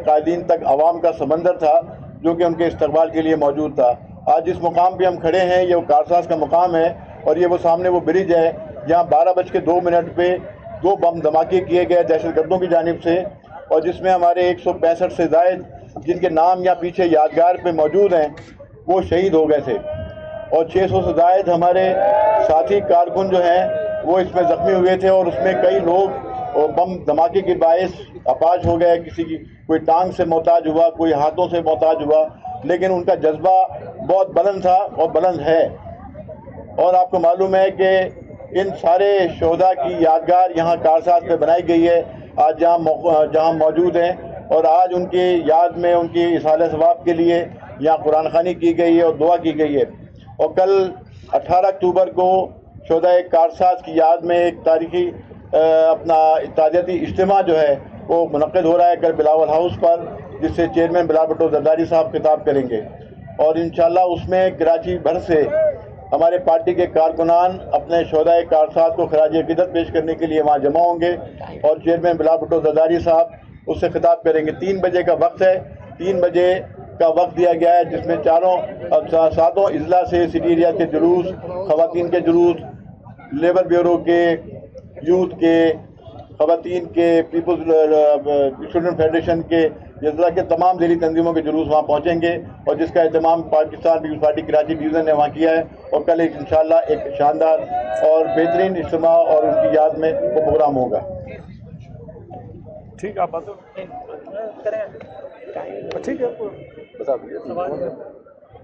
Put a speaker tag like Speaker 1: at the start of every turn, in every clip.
Speaker 1: قائدین تک عوام کا سمندر تھا جو کہ ان کے استقبال کے لیے موجود تھا۔ آج جس مقام پہ ہم کھڑے ہیں یہ کارساز کا مقام ہے، اور یہ وہ سامنے وہ برج ہے جہاں 12:02 پہ 2 بم دھماکے کیے گئے دہشت گردوں کی جانب سے، اور جس میں ہمارے 165 سے زائد جن کے نام یا پیچھے یادگار پہ موجود ہیں وہ شہید ہو گئے تھے، اور 600 سے زائد ہمارے ساتھی کارکن جو ہیں وہ اس میں زخمی ہوئے تھے، اور اس میں کئی لوگ بم دھماکے کے باعث اپاہج ہو گئے، کسی کی کوئی ٹانگ سے محتاج ہوا، کوئی ہاتھوں سے محتاج ہوا، لیکن ان کا جذبہ بہت بلند تھا اور بلند ہے۔ اور آپ کو معلوم ہے کہ ان سارے شہداء کی یادگار یہاں کارساز پہ بنائی گئی ہے آج جہاں موجود ہیں، اور آج ان کی یاد میں ان کی اصالہ ثواب کے لیے یہاں قرآن خوانی کی گئی ہے اور دعا کی گئی ہے۔ اور کل 18 اکتوبر کو شہداء کارساز کی یاد میں ایک تاریخی اپنا تعزیتی اجتماع جو ہے وہ منعقد ہو رہا ہے کل بلاول ہاؤس پر، جس سے چیئرمین بلال بھٹو زرداری صاحب خطاب کریں گے، اور انشاءاللہ اس میں کراچی بھر سے ہمارے پارٹی کے کارکنان اپنے شہداء کارساز کو خراج عقیدت پیش کرنے کے لیے وہاں جمع ہوں گے، اور چیئرمین بلال بھٹو زرداری صاحب اس سے خطاب کریں گے۔ 3 بجے کا وقت ہے، 3 بجے کا وقت دیا گیا ہے، جس میں ساتوں اضلاع سے سٹی ایریا کے جلوس، خواتین کے جلوس، لیبر بیورو کے، یوتھ کے، خواتین کے، پیپلز اسٹوڈنٹ فیڈریشن کے، اضلاع کے تمام ذیلی تنظیموں کے جلوس وہاں پہنچیں گے، اور جس کا اہتمام Pakistan Peoples Party Karachi division نے وہاں کیا ہے، اور کل انشاءاللہ ایک شاندار اور بہترین اجتماع اور ان کی یاد میں وہ پروگرام ہوگا۔
Speaker 2: ٹھیک آپ ٹھیک ہے،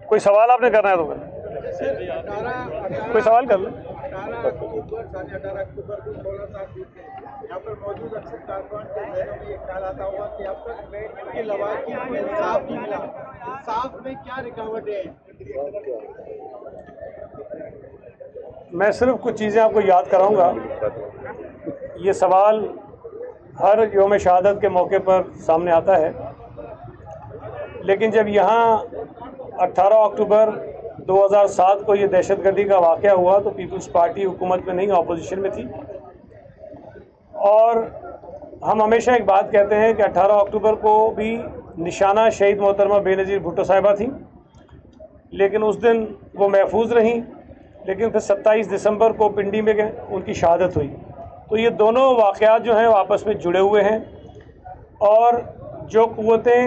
Speaker 2: کوئی سوال آپ نے کرنا ہے تو کوئی سوال کر لیں۔
Speaker 3: 18 اکتوبر کو 16 سال بیتے یہاں پر موجود اکثر کارکنان کے ذہنوں میں یہ خیال آتا ہوا کہ اب تک میں ان کے لواحقین کو انصاف نہیں ملا، انصاف میں کیا رکاوٹیں ہیں؟
Speaker 2: میں صرف کچھ چیزیں آپ کو یاد کراؤں گا۔ یہ سوال ہر یوم شہادت کے موقع پر سامنے آتا ہے، لیکن جب یہاں 18 اکتوبر 2007 کو یہ دہشت گردی کا واقعہ ہوا تو پیپلز پارٹی حکومت میں نہیں اپوزیشن میں تھی، اور ہم ہمیشہ ایک بات کہتے ہیں کہ 18 اکتوبر کو بھی نشانہ شہید محترمہ بے نظیر بھٹو صاحبہ تھیں، لیکن اس دن وہ محفوظ رہیں، لیکن پھر 27 دسمبر کو پنڈی میں ان کی شہادت ہوئی۔ تو یہ دونوں واقعات جو ہیں وہ آپس میں جڑے ہوئے ہیں، اور جو قوتیں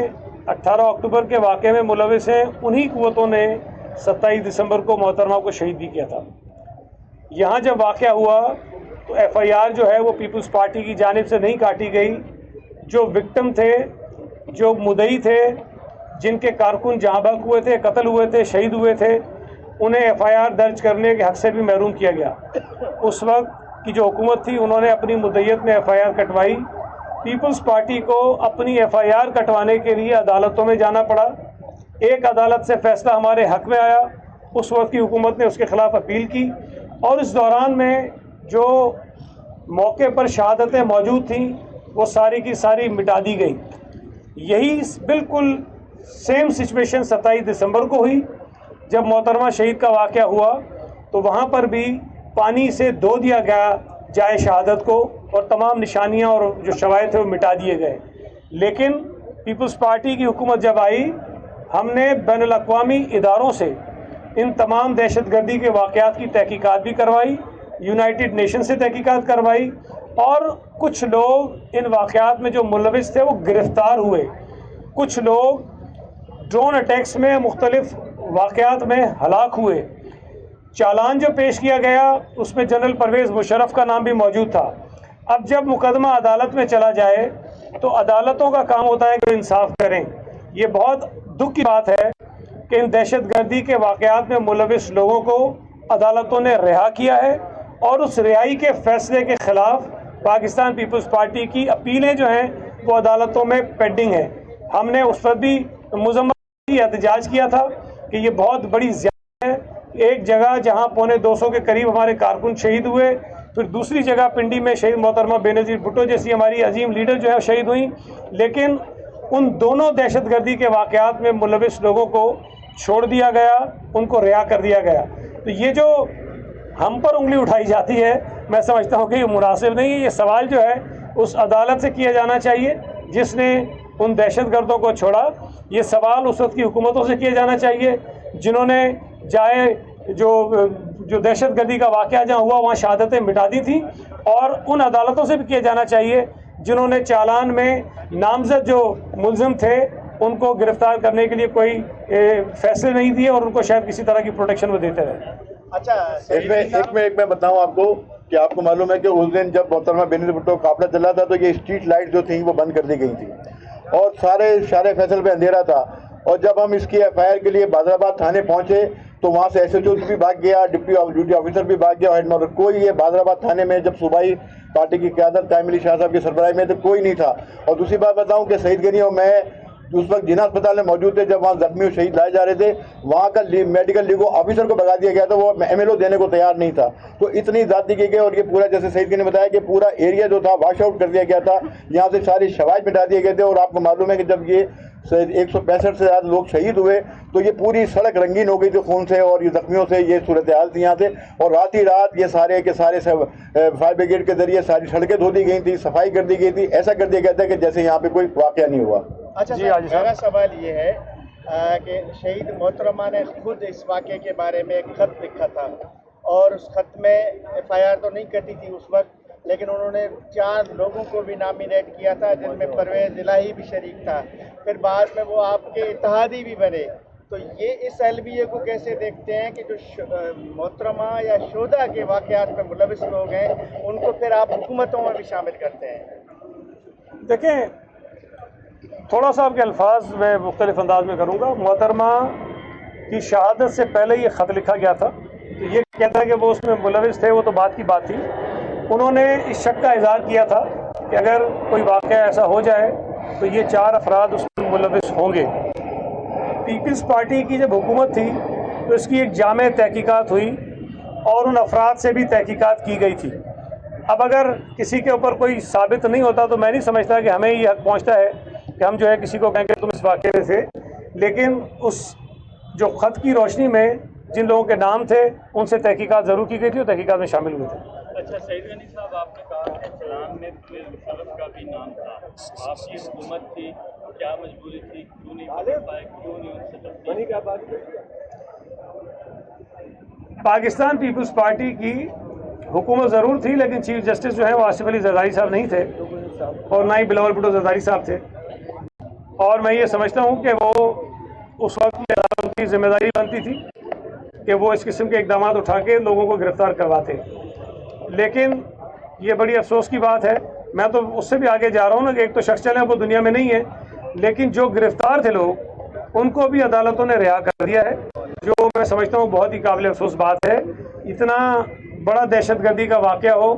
Speaker 2: 18 اکتوبر کے واقعے میں ملوث ہیں انہی قوتوں نے 27 دسمبر کو محترمہ کو شہید بھی کیا تھا۔ یہاں جب واقعہ ہوا تو ایف آئی آر جو ہے وہ پیپلز پارٹی کی جانب سے نہیں کاٹی گئی۔ جو وکٹم تھے، جو مدعی تھے، جن کے کارکن جاں بحق ہوئے تھے، قتل ہوئے تھے، شہید ہوئے تھے، انہیں ایف آئی آر درج کرنے کے حق سے بھی محروم کیا گیا۔ اس وقت کی جو حکومت تھی انہوں نے اپنی مدعیت میں ایف آئی آر کٹوائی۔ پیپلز پارٹی کو اپنی ایف آئی آر کٹوانے کے لیے عدالتوں میں جانا پڑا۔ ایک عدالت سے فیصلہ ہمارے حق میں آیا، اس وقت کی حکومت نے اس کے خلاف اپیل کی، اور اس دوران میں جو موقع پر شہادتیں موجود تھیں وہ ساری کی ساری مٹا دی گئی۔ یہی بالکل سیم سچویشن 27 دسمبر کو ہوئی جب محترمہ شہید کا واقعہ ہوا، تو وہاں پر بھی پانی سے دھو دیا گیا جائے شہادت کو، اور تمام نشانیاں اور جو شواہد تھے وہ مٹا دیے گئے۔ لیکن پیپلز پارٹی کی حکومت جب آئی، ہم نے بین الاقوامی اداروں سے ان تمام دہشت گردی کے واقعات کی تحقیقات بھی کروائی، یونائٹڈ نیشن سے تحقیقات کروائی، اور کچھ لوگ ان واقعات میں جو ملوث تھے وہ گرفتار ہوئے۔ کچھ لوگ ڈرون اٹیکس میں مختلف واقعات میں ہلاک ہوئے۔ چالان جو پیش کیا گیا اس میں جنرل پرویز مشرف کا نام بھی موجود تھا۔ اب جب مقدمہ عدالت میں چلا جائے تو عدالتوں کا کام ہوتا ہے کہ انصاف کریں۔ یہ بہت دکھ کی بات ہے کہ ان دہشت گردی کے واقعات میں ملوث لوگوں کو عدالتوں نے رہا کیا ہے، اور اس رہائی کے فیصلے کے خلاف پاکستان پیپلز پارٹی کی اپیلیں جو ہیں وہ عدالتوں میں پینڈنگ ہیں۔ ہم نے اس پر بھی مذمت کی، احتجاج کیا تھا کہ یہ بہت بڑی زیادتی ہے۔ ایک جگہ جہاں 250 کے قریب ہمارے کارکن شہید ہوئے، پھر دوسری جگہ پنڈی میں شہید محترمہ بے نظیر بھٹو جیسی ہماری عظیم لیڈر جو ہے شہید ہوئیں، لیکن ان دونوں دہشت گردی کے واقعات میں ملوث لوگوں کو چھوڑ دیا گیا، ان کو رہا کر دیا گیا۔ تو یہ جو ہم پر انگلی اٹھائی جاتی ہے، میں سمجھتا ہوں کہ یہ مناسب نہیں ہے۔ یہ سوال جو ہے اس عدالت سے کیا جانا چاہیے جس نے उन दहशत गर्दों को छोड़ा। ये सवाल उस वक्त की हुकूमतों से किया जाना चाहिए जिन्होंने जाए जो दहशत गर्दी का वाक़या जहाँ हुआ वहाँ शहादतें मिटा दी थी, और उन अदालतों से भी किया जाना चाहिए जिन्होंने चालान में नामजद जो मुलजिम थे उनको गिरफ्तार करने के लिए कोई फैसले नहीं दिए और उनको शायद किसी तरह की प्रोटेक्शन वो देते रहे।
Speaker 3: अच्छा,
Speaker 1: एक मैं बताऊं आपको कि आपको मालूम है कि उस दिन जब मोहतरमा बेनज़ीर भुट्टो का काफिला चला था तो ये स्ट्रीट लाइट जो थी वो बंद कर दी गई थी और सारे शारे फैसल पे अंधेरा था। और जब हम इसकी एफआईआर के लिए बादराबाद थाने पहुंचे तो वहाँ से SHO भी भाग गया, ड्यूटी ऑफिसर भी भाग गया, हेड मास्टर कोई ये बादराबाद थाने में जब सूबाई पार्टी की क़यादत कायम अली शाह साहब की सरबराही में तो कोई नहीं था। और दूसरी बात बताऊं कि शहीद गनी और मैं उस वक्त जिना अस्पताल में मौजूद थे जब वहाँ जख्मी और शहीद लाए जा रहे थे। वहाँ का मेडिकल लीगो ऑफिसर को भगा दिया गया था, वो MLO देने को तैयार नहीं था। तो इतनी ज़्यादती की गई और ये पूरा, जैसे शहीद गनी ने बताया कि पूरा एरिया जो था वॉश आउट कर दिया गया था, यहाँ से सारी शवायद मिटा दिए गए थे। और आपको मालूम है कि जब ये 165 से ज़्यादा लोग शहीद हुए तो ये पूरी सड़क रंगीन हो गई थी खून से और ये जख्मियों से, ये सूरत हाल थी यहाँ से। और रात ही रात ये सारे के सारे फायर ब्रिगेड के जरिए सारी सड़कें धो दी गई थी, सफाई कर दी गई थी, ऐसा कर दिया गया था कि जैसे यहाँ पे कोई वाक़या नहीं हुआ।
Speaker 3: अच्छा जी, मेरा सवाल ये है कि शहीद मोहतरमा ने खुद इस वाक़े के बारे में एक खत लिखा था और उस खत में FIR तो नहीं कटी थी उस वक्त, लेकिन उन्होंने 4 लोगों को भी नॉमिनेट किया था जिनमें परवेज़ इलाही भी शरीक था। फिर बाद में वो आपके इत्तेहादी भी बने। तो ये इस अलविये को कैसे देखते हैं कि जो मोहतरमा या शोधा के वाक़यात में मुलविस लोग हैं उनको फिर आप हुकूमतों में भी शामिल करते हैं?
Speaker 2: देखें, थोड़ा सा आपके अल्फाज मैं मुख्तलिफ अंदाज में करूँगा। मोहतरमा की शहादत से पहले ये ख़त लिखा गया था, तो ये कहता है कि वो उसमें मुलविस थे, वो तो बात की बात थी। उन्होंने इस शक का इज़हार किया था कि अगर कोई वाक़या ऐसा हो जाए तो ये 4 अफराद उसमें मुलविस होंगे। पीपल्स पार्टी की जब हुकूमत थी तो इसकी एक जामे तहकीकात हुई और उन अफराद से भी तहकीकात की गई थी। अब अगर किसी के ऊपर कोई साबित नहीं होता तो मैं नहीं समझता कि हमें ये हक पहुँचता है कि हम जो है किसी को कहेंगे तुम इस वाक़े में थे। लेकिन उस जो ख़त की रोशनी में जिन लोगों के नाम थे उनसे तहकीकात ज़रूर की गई थी और तहकीकात में शामिल हुए थे।
Speaker 4: अच्छा शहीद गनी साहब, आपने कहा कि चलान में मुशर्रफ का भी नाम था, आपकी हुकूमत थी, क्या मजबूरी थी, क्यों नहीं बदल पाए, क्यों नहीं उनसे तब्दील?
Speaker 2: पाकिस्तान पीपल्स पार्टी की हुकूमत ज़रूर थी लेकिन चीफ जस्टिस जो है वो आसिफ अली जरदारी साहब नहीं थे और ना ही बिलावल भुट्टो जरदारी साहब थे। और मैं ये समझता हूँ कि वो उस वक्त की अदालत की जिम्मेदारी बनती थी कि वो इस किस्म के इकदाम उठा के लोगों को गिरफ़्तार करवाते। लेकिन ये बड़ी अफसोस की बात है, मैं तो उससे भी आगे जा रहा हूँ ना कि एक तो शख्स चले वो दुनिया में नहीं है, लेकिन जो गिरफ़्तार थे लोग उनको भी अदालतों ने रिहा कर दिया है, जो मैं समझता हूँ बहुत ही काबिल अफसोस बात है। इतना बड़ा दहशत गर्दी का वाक़या हो,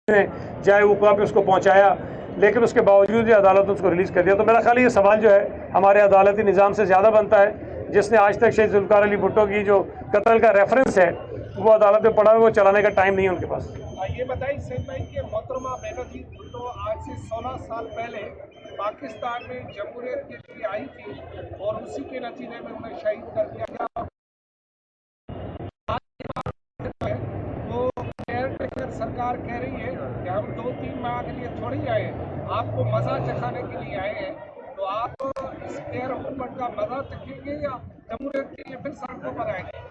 Speaker 2: चाहे वो पे उसको पहुंचाया, लेकिन उसके बावजूद ये अदालत उसको रिलीज़ कर दिया। तो मेरा ख्याल ये सवाल जो है हमारे अदालती निज़ाम से ज़्यादा बनता है, जिसने आज तक शहीद ज़ुल्फ़िकार अली भुट्टो की जो कत्ल का रेफरेंस है वो अदालत में पड़ा है, वो चलाने का टाइम नहीं है उनके पास।
Speaker 5: ये बताइए सैद भाई कि मोहतरमा बेनज़ीर भुट्टो आज से 16 साल पहले पाकिस्तान में जमहूरियत के लिए आई थी और उसी के नतीजे में उन्हें शहीद कर दिया गया। वो केयर टेकर सरकार कह रही है कि हम 2-3 माह के लिए थोड़ी आए हैं, आपको मज़ा चखाने के लिए आए हैं। तो आप इस केयर हुकूमत का मज़ा चखेंगे या जमहूरियत के लिए फिर सड़कों पर आएंगे?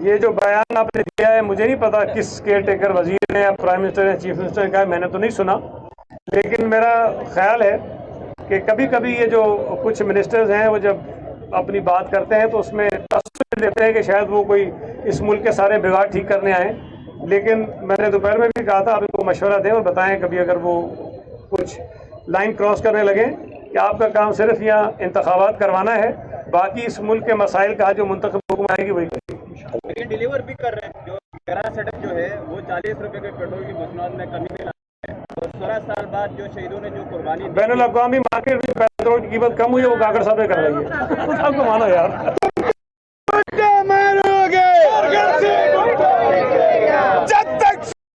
Speaker 2: ये जो बयान आपने दिया है मुझे नहीं पता किस केयर टेकर वजीर ने या प्राइम मिनिस्टर या चीफ मिनिस्टर ने कहा, मैंने तो नहीं सुना। लेकिन मेरा ख्याल है कि कभी कभी ये जो कुछ मिनिस्टर्स हैं वो जब अपनी बात करते हैं तो उसमें तस्वीर देते हैं कि शायद वो कोई इस मुल्क के सारे बिगाड़ ठीक करने आए। लेकिन मैंने दोपहर में भी कहा था आप इनको मशवरा दें और बताएं कभी अगर वो कुछ लाइन क्रॉस करने लगे कि आपका काम सिर्फ यहाँ इंतखाबात करवाना है, बाकी इस मुल्क के मसाइल का जो मुंतखब हुकूमत आएगी वही करेगी।
Speaker 4: लेकिन डिलीवर भी कर रहे हैं, जो गरा सड़क जो है वो 40 रुपये के पेट्रोल की मसनूआत में कमी भी लाई है और 16 साल बाद जो शहीदों ने जो कुर्बानी
Speaker 2: बैनुल अक़वामी मार्केट में पेट्रोल की कीमत कम हुई है, वो काकड़ साहब कर रही है। आपको मानो यार।